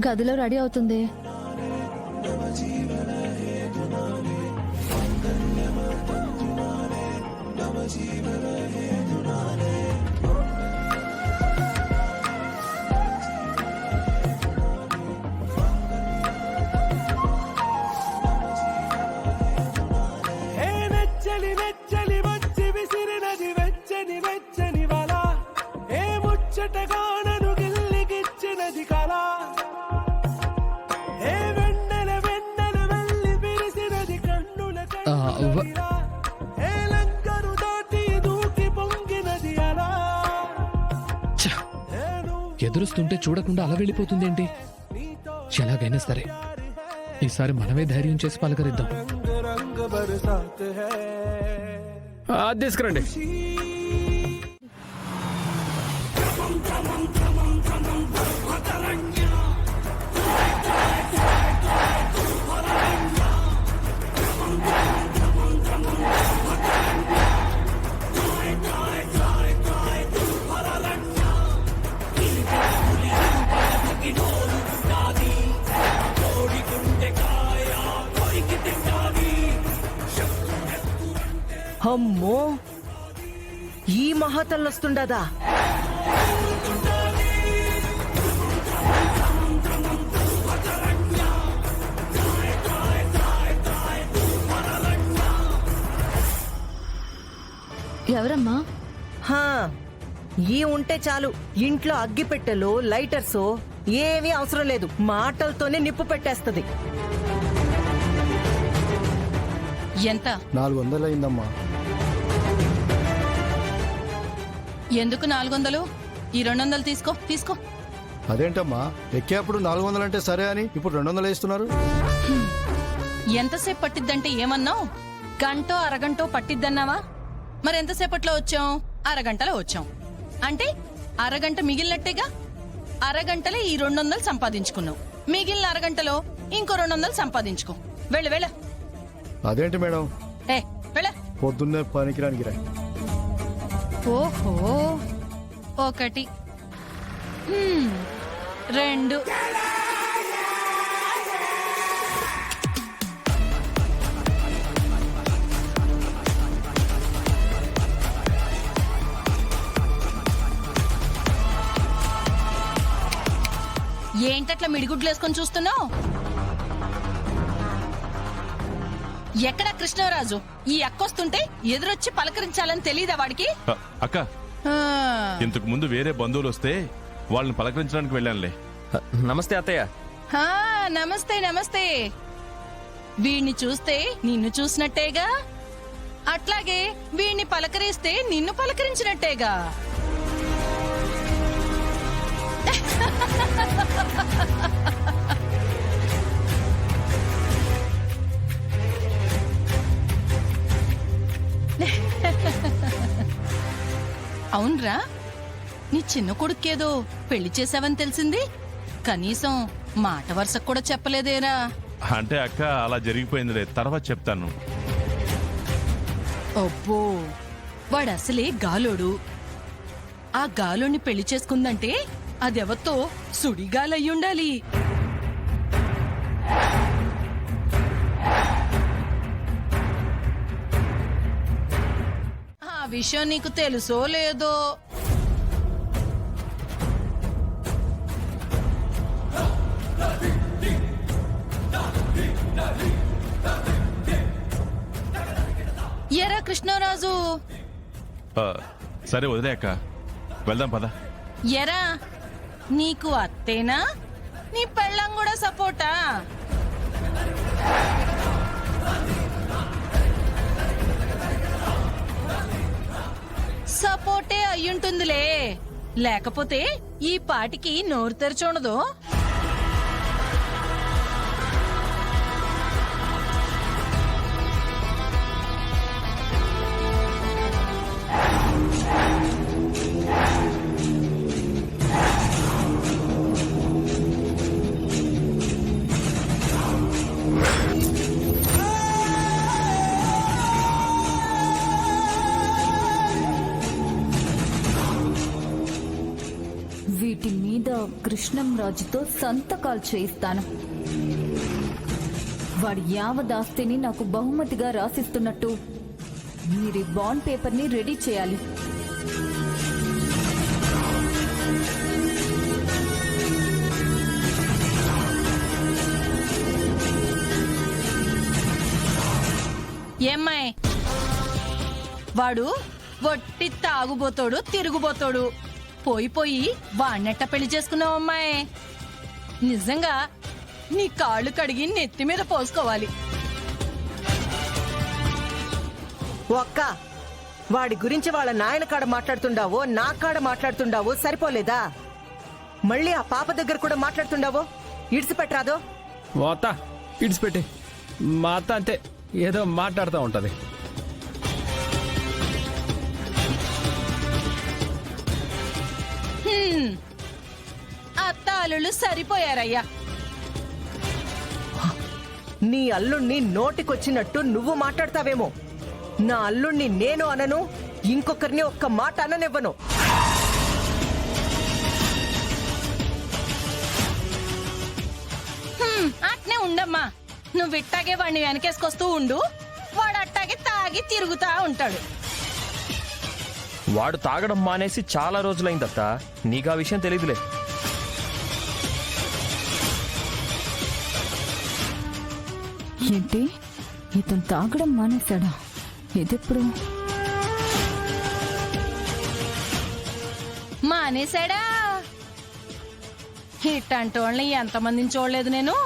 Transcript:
గదిలో రెడీ అవుతుంది. ఎదురుస్తుంటే చూడకుండా అలా వెళ్ళిపోతుందేంటి? ఎలాగైనా సరే ఈసారి మనమే ధైర్యం చేసి పలకరిద్దాం. తీసుకురండి. అమ్మో, ఈ మహాతల్లొస్తుండదా? ఎవరమ్మా? ఈ ఉంటే చాలు, ఇంట్లో అగ్గిపెట్టెలు లైటర్స్ ఏమీ అవసరం లేదు, మాటలతోనే నిప్పు పెట్టేస్తది. ఎంత? 400 అయిందమ్మా. ఎందుకు 400? ఈ 200 తీసుకో. తీసుకో. అదేంటమ్మా, ఎక్కేప్పుడు 400 అంటే సరే అని ఇప్పుడు 200 వేస్తున్నారు? ఎంతసేపు పట్టిద్దంటే ఏమన్నావు? గంటో అరగంటో పట్టిద్దన్నావా? మరెంతసేపట్లో వచ్చాం? అరగంటలో వచ్చాం అంటే అరగంట మిగిలినట్టేగా. అరగంటలో ఈ 200 సంపాదించుకున్నావు, మిగిలిన అరగంటలో ఇంకో 200 సంపాదించుకో. వెళ్ళు వెళ్ళు. అదేంటి మేడం, వెళ్ళ. పొద్దున్నే పనికిరానికి రా. ఓహో, 1 2 ఏంటట్లా మిడిగుడ్లు వేసుకొని చూస్తున్నావు? ఎక్కడ కృష్ణరాజు? ఈ అక్కొస్తుంటే ఎదురొచ్చి పలకరించాలని తెలీదా వాడికి? అక్క, ఇంతకు ముందు వేరే బంధువులు వస్తే వాళ్ళని పలకరించడానికి వెళ్ళానులే. నమస్తే అత్తయ్య. నమస్తే నమస్తే. వీణ్ణి చూస్తే నిన్ను చూసినట్టేగా, అట్లాగే వీణ్ణి పలకరిస్తే నిన్ను పలకరించినట్టేగా. అవునరా, నీ చిన్న కొడుకేదో పెళ్లి చేసావని తెలిసింది, కనీసం మాట వరుసకు కూడా చెప్పలేదేరా? అంటే అక్క, అలా జరిగిపోయిందిలే, తర్వాత చెప్తాను. అబ్బో, వాడసలే గాలోడు. ఆ గాలోని పెళ్లి చేసుకుందంటే అదెవతో సుడిగాలయ్యుండాలి. ఆ విషయం నీకు తెలుసో లేదో? ఎరా కృష్ణరాజు? సరే వదిలే అక్క, వెళ్దాం పద. ఎరా, నీకు అత్తేనా? నీ పెళ్ళం కూడా సపోర్టా? సపోర్టే అయ్యుంటుందిలే, లేకపోతే ఈ పాటికి నోరు తెరచుండదు. వీటి మీద కృష్ణంరాజుతో సంతకాలు చేయిస్తాను. వాడి యావదాస్తిని నాకు బహుమతిగా రాసిస్తున్నట్టు మీరు ఈ బాండ్ పేపర్ని రెడీ చేయాలి. ఏమ్మాయ్, వాడు వట్టి తాగుబోతాడు, తిరుగుబోతాడు. పోయి పోయి వాణ్ణెట్ట పెళ్లి చేసుకున్నావు అమ్మాయి? నిజంగా నీ కాళ్ళు కడిగి నెత్తి మీద పోసుకోవాలి. ఒక్క వాడి గురించి వాళ్ళ నాయన కాడ మాట్లాడుతుండావో నా కాడ మాట్లాడుతుండావో సరిపోలేదా? మళ్ళీ ఆ పాప దగ్గర కూడా మాట్లాడుతుండావో? ఇడిసిపెట్టరాదో? మా అత్త ఇడిచిపెట్టి, మా అత్త అంతే ఏదో మాట్లాడుతూ ఉంటది. అత్త అల్లుళ్ళు సరిపోయారయ్యా. నీ అల్లుణ్ణి నోటికొచ్చినట్టు నువ్వు మాట్లాడతావేమో. నా అల్లుణ్ణి నేను అనను, ఇంకొకరిని ఒక్క మాట అననివ్వను. అట్నే ఉండమ్మా. నువ్వు ఇట్టాగే వాడిని వెనకేసుకొస్తూ ఉండు, వాడు అట్టాగే తాగి తిరుగుతా ఉంటాడు. వాడు తాగడం మానేసి చాలా రోజులైందత్త, నీకు ఆ విషయం తెలీదులే. ఏంటి, ఇతను తాగడం మానేశాడా? ఇదెప్పుడు? మానేశాడా? ఇట్టంటి వాళ్ళని ఎంతమందిని చూడలేదు నేను.